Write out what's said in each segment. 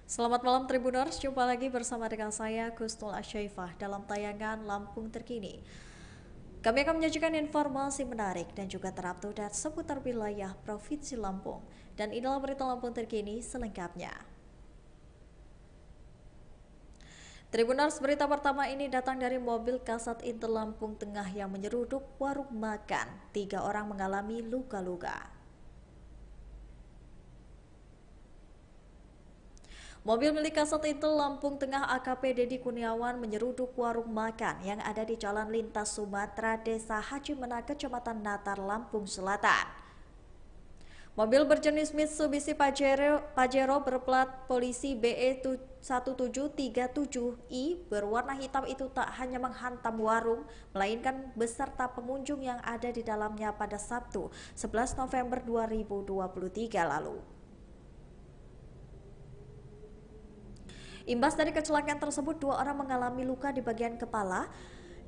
Selamat malam Tribuners, jumpa lagi bersama dengan saya Kusnul Asyaifah dalam tayangan Lampung Terkini. Kami akan menyajikan informasi menarik dan juga terupdate seputar wilayah Provinsi Lampung. Dan inilah berita Lampung Terkini selengkapnya. Tribuners, berita pertama ini datang dari mobil Kasat Intel Lampung Tengah yang menyeruduk warung makan. 3 orang mengalami luka-luka. Mobil milik Kasat Intel Lampung Tengah AKP Dedi Kurniawan menyeruduk warung makan yang ada di Jalan Lintas Sumatera, Desa Haji Mena, Kecamatan Natar, Lampung Selatan. Mobil berjenis Mitsubishi Pajero berplat polisi BE1737I berwarna hitam itu tak hanya menghantam warung, melainkan beserta pengunjung yang ada di dalamnya pada Sabtu 11 November 2023 lalu. Imbas dari kecelakaan tersebut, 2 orang mengalami luka di bagian kepala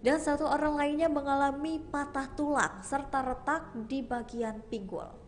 dan 1 orang lainnya mengalami patah tulang serta retak di bagian pinggul.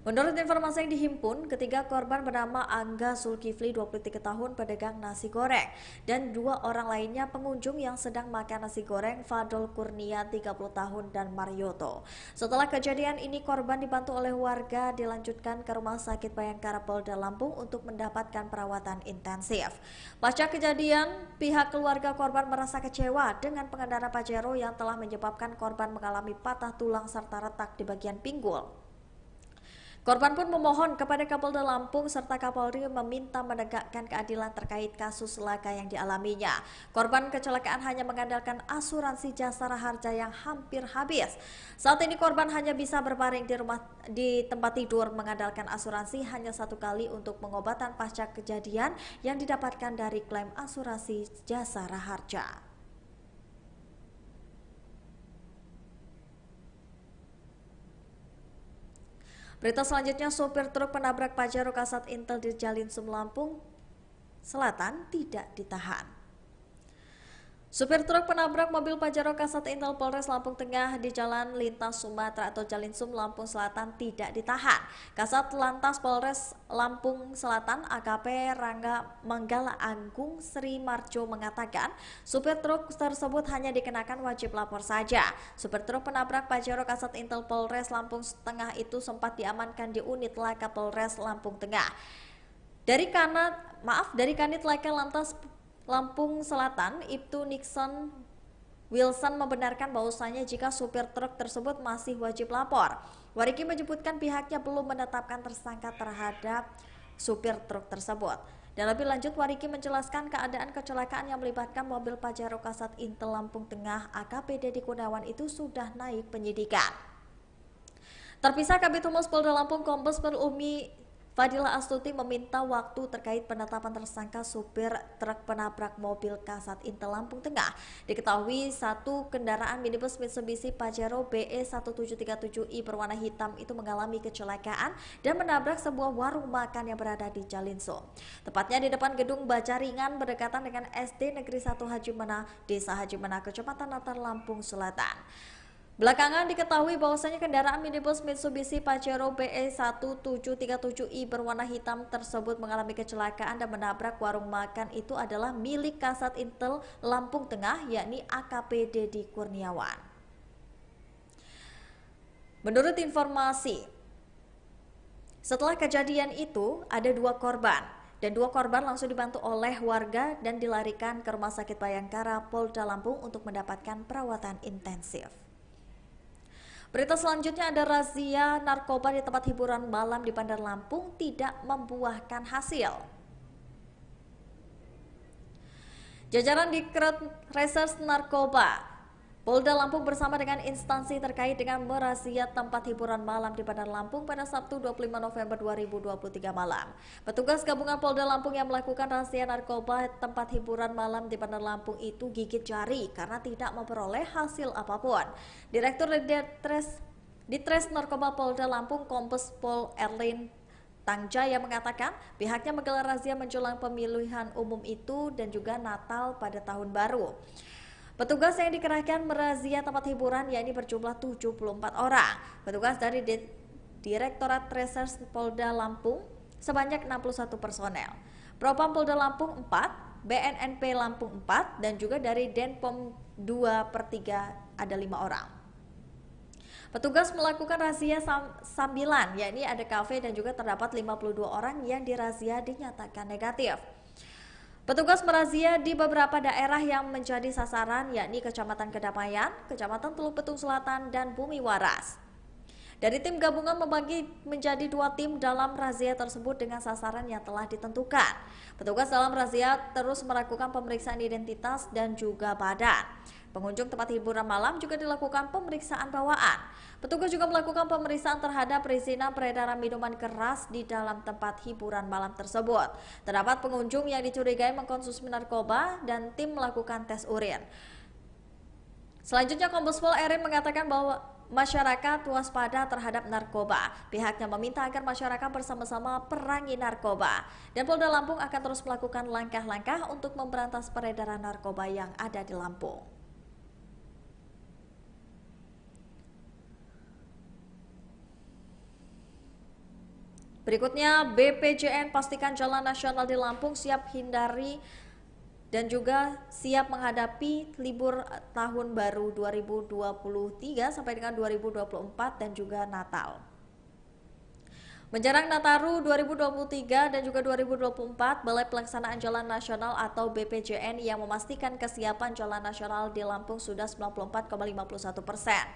Menurut informasi yang dihimpun, ketiga korban bernama Angga Zulkifli 23 tahun pedagang nasi goreng dan 2 orang lainnya pengunjung yang sedang makan nasi goreng, Fadol Kurnia 30 tahun dan Marioto. Setelah kejadian ini, korban dibantu oleh warga dilanjutkan ke Rumah Sakit Bayangkara Polda Lampung untuk mendapatkan perawatan intensif. Pasca kejadian, pihak keluarga korban merasa kecewa dengan pengendara Pajero yang telah menyebabkan korban mengalami patah tulang serta retak di bagian pinggul. Korban pun memohon kepada Kapolda Lampung serta Kapolri meminta menegakkan keadilan terkait kasus laka yang dialaminya. Korban kecelakaan hanya mengandalkan asuransi Jasara Harja yang hampir habis. Saat ini korban hanya bisa berbaring di tempat tidur mengandalkan asuransi hanya 1 kali untuk pengobatan pasca kejadian yang didapatkan dari klaim asuransi Jasara Harja. Berita selanjutnya, sopir truk penabrak Pajero Kasat Intel di Jalinsum, Lampung Selatan tidak ditahan. Supir truk penabrak mobil Pajero Kasat Intel Polres Lampung Tengah di Jalan Lintas Sumatera atau Jalinsum, Lampung Selatan tidak ditahan. Kasat Lantas Polres Lampung Selatan AKP Rangga Manggala Agung Sri Marjo mengatakan supir truk tersebut hanya dikenakan wajib lapor saja. Supir truk penabrak Pajero Kasat Intel Polres Lampung Tengah itu sempat diamankan di unit Laka Polres Lampung Tengah. Dari Kanit Laka Lantas Lampung Selatan, Ibtu Nixon Wilson membenarkan bahwasanya jika supir truk tersebut masih wajib lapor. Wariki menyebutkan pihaknya belum menetapkan tersangka terhadap supir truk tersebut. Dan lebih lanjut, Wariki menjelaskan keadaan kecelakaan yang melibatkan mobil Pajero Kasat Intel Lampung Tengah AKP Dedi Kurniawan itu sudah naik penyidikan. Terpisah, Kabid Humas Polda Lampung Kombes Pol Umi Fadila Astuti meminta waktu terkait penetapan tersangka supir truk penabrak mobil Kasat Intel Lampung Tengah. Diketahui 1 kendaraan minibus Mitsubishi Pajero BE1737I berwarna hitam itu mengalami kecelakaan dan menabrak sebuah warung makan yang berada di Jalinsum. Tepatnya di depan gedung baca ringan berdekatan dengan SD Negeri 1 Haji Mena, Desa Haji Mena, Kecamatan Natar, Lampung Selatan. Belakangan diketahui bahwasanya kendaraan minibus Mitsubishi Pajero BE1737I berwarna hitam tersebut mengalami kecelakaan dan menabrak warung makan itu adalah milik Kasat Intel Lampung Tengah, yakni AKP Dedi Kurniawan. Menurut informasi, setelah kejadian itu ada 2 korban. Dan 2 korban langsung dibantu oleh warga dan dilarikan ke Rumah Sakit Bayangkara Polda Lampung untuk mendapatkan perawatan intensif. Berita selanjutnya, ada razia narkoba di tempat hiburan malam di Bandar Lampung tidak membuahkan hasil. Jajaran Dikret Reserse Narkoba Polda Lampung bersama dengan instansi terkait dengan merazia tempat hiburan malam di Bandar Lampung pada Sabtu 25 November 2023 malam. Petugas gabungan Polda Lampung yang melakukan razia narkoba tempat hiburan malam di Bandar Lampung itu gigit jari karena tidak memperoleh hasil apapun. Direktur Ditres Narkoba Polda Lampung Kombes Pol Erlin Tangjaya mengatakan pihaknya menggelar razia menjelang pemilihan umum itu dan juga Natal pada tahun baru. Petugas yang dikerahkan merazia tempat hiburan yakni berjumlah 74 orang. Petugas dari Direktorat Reserse Polda Lampung sebanyak 61 personel. Propam Polda Lampung 4, BNNP Lampung 4, dan juga dari Denpom 2/3 ada 5 orang. Petugas melakukan razia sambilan, yakni ada kafe dan juga terdapat 52 orang yang dirazia dinyatakan negatif. Petugas merazia di beberapa daerah yang menjadi sasaran, yakni Kecamatan Kedamaian, Kecamatan Teluk Betung Selatan, dan Bumi Waras. Dari tim gabungan membagi menjadi 2 tim dalam razia tersebut dengan sasaran yang telah ditentukan. Petugas dalam razia terus melakukan pemeriksaan identitas dan juga badan. Pengunjung tempat hiburan malam juga dilakukan pemeriksaan bawaan. Petugas juga melakukan pemeriksaan terhadap perizinan peredaran minuman keras di dalam tempat hiburan malam tersebut. Terdapat pengunjung yang dicurigai mengkonsumsi narkoba dan tim melakukan tes urin. Selanjutnya, Kombes Pol Erin mengatakan bahwa masyarakat waspada terhadap narkoba. Pihaknya meminta agar masyarakat bersama-sama perangi narkoba. Dan Polda Lampung akan terus melakukan langkah-langkah untuk memberantas peredaran narkoba yang ada di Lampung. Berikutnya, BPJN pastikan jalan nasional di Lampung siap hindari dan juga siap menghadapi libur tahun baru 2023 sampai dengan 2024 dan juga Natal. Menjelang Nataru 2023 dan juga 2024, Balai Pelaksanaan Jalan Nasional atau BPJN yang memastikan kesiapan jalan nasional di Lampung sudah 94,51%.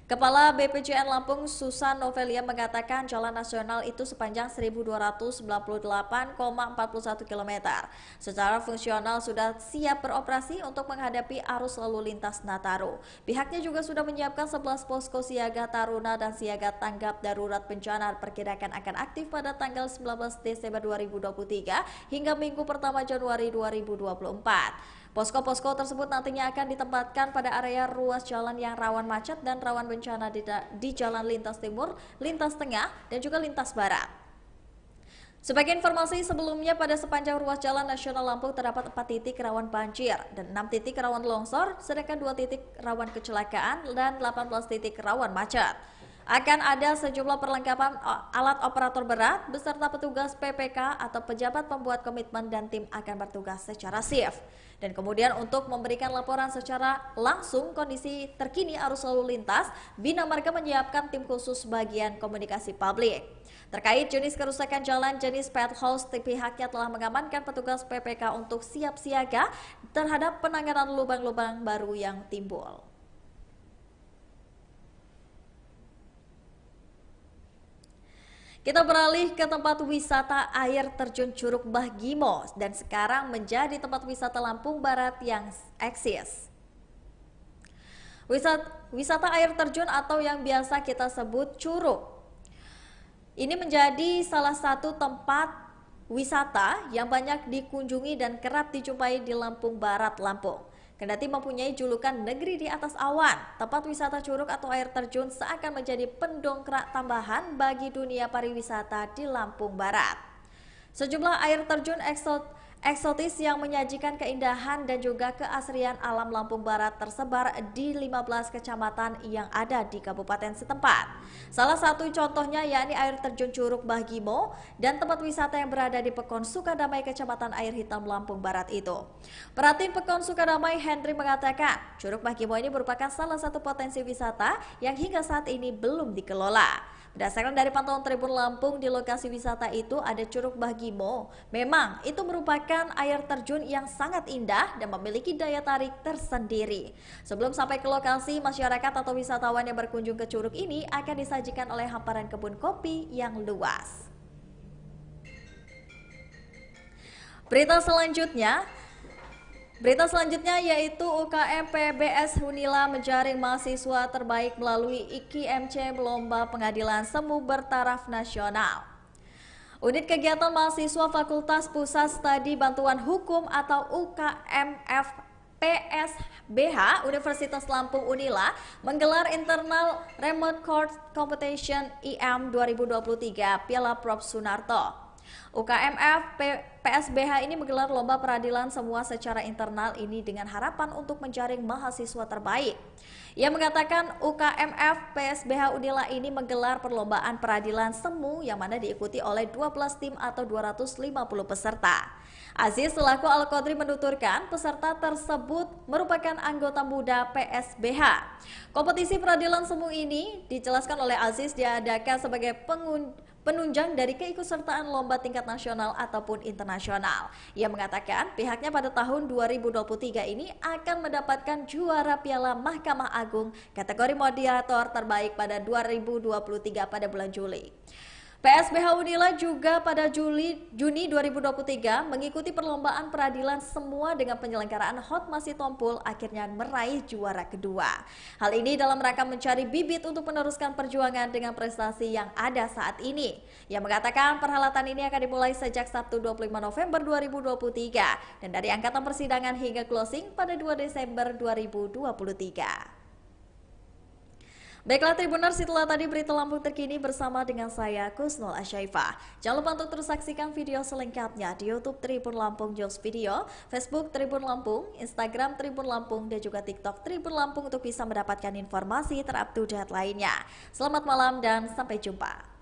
Kepala BPJN Lampung Susan Novelia mengatakan jalan nasional itu sepanjang 1.298,41 km. Secara fungsional sudah siap beroperasi untuk menghadapi arus lalu lintas Nataru. Pihaknya juga sudah menyiapkan 11 posko siaga taruna dan siaga tanggap darurat bencana perkirakan akan aktif pada tanggal 19 Desember 2023 hingga minggu pertama Januari 2024. Posko-posko tersebut nantinya akan ditempatkan pada area ruas jalan yang rawan macet dan rawan bencana di jalan lintas timur, lintas tengah, dan juga lintas barat. Sebagai informasi sebelumnya, pada sepanjang ruas jalan nasional Lampung terdapat 4 titik rawan banjir dan 6 titik rawan longsor, sedangkan 2 titik rawan kecelakaan dan 18 titik rawan macet. Akan ada sejumlah perlengkapan alat operator berat beserta petugas PPK atau pejabat pembuat komitmen dan tim akan bertugas secara shift. Dan kemudian untuk memberikan laporan secara langsung kondisi terkini arus lalu lintas, Bina Marga menyiapkan tim khusus bagian komunikasi publik. Terkait jenis kerusakan jalan jenis potholes, pihaknya telah mengamankan petugas PPK untuk siap siaga terhadap penanganan lubang-lubang baru yang timbul. Kita beralih ke tempat wisata air terjun Curug Mbah Gimo dan sekarang menjadi tempat wisata Lampung Barat yang eksis. Wisata air terjun atau yang biasa kita sebut curug. Ini menjadi salah satu tempat wisata yang banyak dikunjungi dan kerap dijumpai di Lampung Barat, Lampung. Kendati mempunyai julukan negeri di atas awan, tempat wisata curug atau air terjun seakan menjadi pendongkrak tambahan bagi dunia pariwisata di Lampung Barat. Sejumlah air terjun eksotis yang menyajikan keindahan dan juga keasrian alam Lampung Barat tersebar di 15 kecamatan yang ada di kabupaten setempat. Salah satu contohnya yakni air terjun Curug Mbah Gimo dan tempat wisata yang berada di Pekon Sukadamai, Kecamatan Air Hitam, Lampung Barat itu. Perhatiin Pekon Sukadamai, Henry mengatakan, Curug Mbah Gimo ini merupakan salah satu potensi wisata yang hingga saat ini belum dikelola. Berdasarkan dari pantauan Tribun Lampung, di lokasi wisata itu ada Curug Mbah Gimo. Memang itu merupakan air terjun yang sangat indah dan memiliki daya tarik tersendiri. Sebelum sampai ke lokasi, masyarakat atau wisatawan yang berkunjung ke curug ini akan disajikan oleh hamparan kebun kopi yang luas. Berita selanjutnya yaitu UKM PBS Unila menjaring mahasiswa terbaik melalui IKMC Lomba Pengadilan Semu Bertaraf Nasional. Unit Kegiatan Mahasiswa Fakultas Pusat Studi Bantuan Hukum atau UKMF PSBH Universitas Lampung Unila menggelar Internal Remote Court Competition IM 2023 Piala Prof Sunarto. PSBH ini menggelar lomba peradilan semua secara internal ini dengan harapan untuk menjaring mahasiswa terbaik. Ia mengatakan UKMF PSBH Unila ini menggelar perlombaan peradilan semu yang mana diikuti oleh 12 tim atau 250 peserta. Aziz selaku Al-Qadri menuturkan peserta tersebut merupakan anggota muda PSBH. Kompetisi peradilan semu ini dijelaskan oleh Aziz diadakan sebagai penunjang dari keikutsertaan lomba tingkat nasional ataupun internasional. Ia mengatakan pihaknya pada tahun 2023 ini akan mendapatkan juara Piala Mahkamah Agung kategori moderator terbaik pada 2023 pada bulan Juli. PSBH Unila juga pada Juni 2023 mengikuti perlombaan peradilan semua dengan penyelenggaraan Hotma Sitompul akhirnya meraih juara kedua. Hal ini dalam rangka mencari bibit untuk meneruskan perjuangan dengan prestasi yang ada saat ini. Ia mengatakan perhelatan ini akan dimulai sejak Sabtu 25 November 2023 dan dari angkatan persidangan hingga closing pada 2 Desember 2023. Baiklah Tribuners, itulah tadi berita Lampung terkini bersama dengan saya Kusnul Asyaifah. Jangan lupa untuk terus saksikan video selengkapnya di YouTube Tribun Lampung News Video, Facebook Tribun Lampung, Instagram Tribun Lampung, dan juga TikTok Tribun Lampung untuk bisa mendapatkan informasi terupdate lainnya. Selamat malam dan sampai jumpa.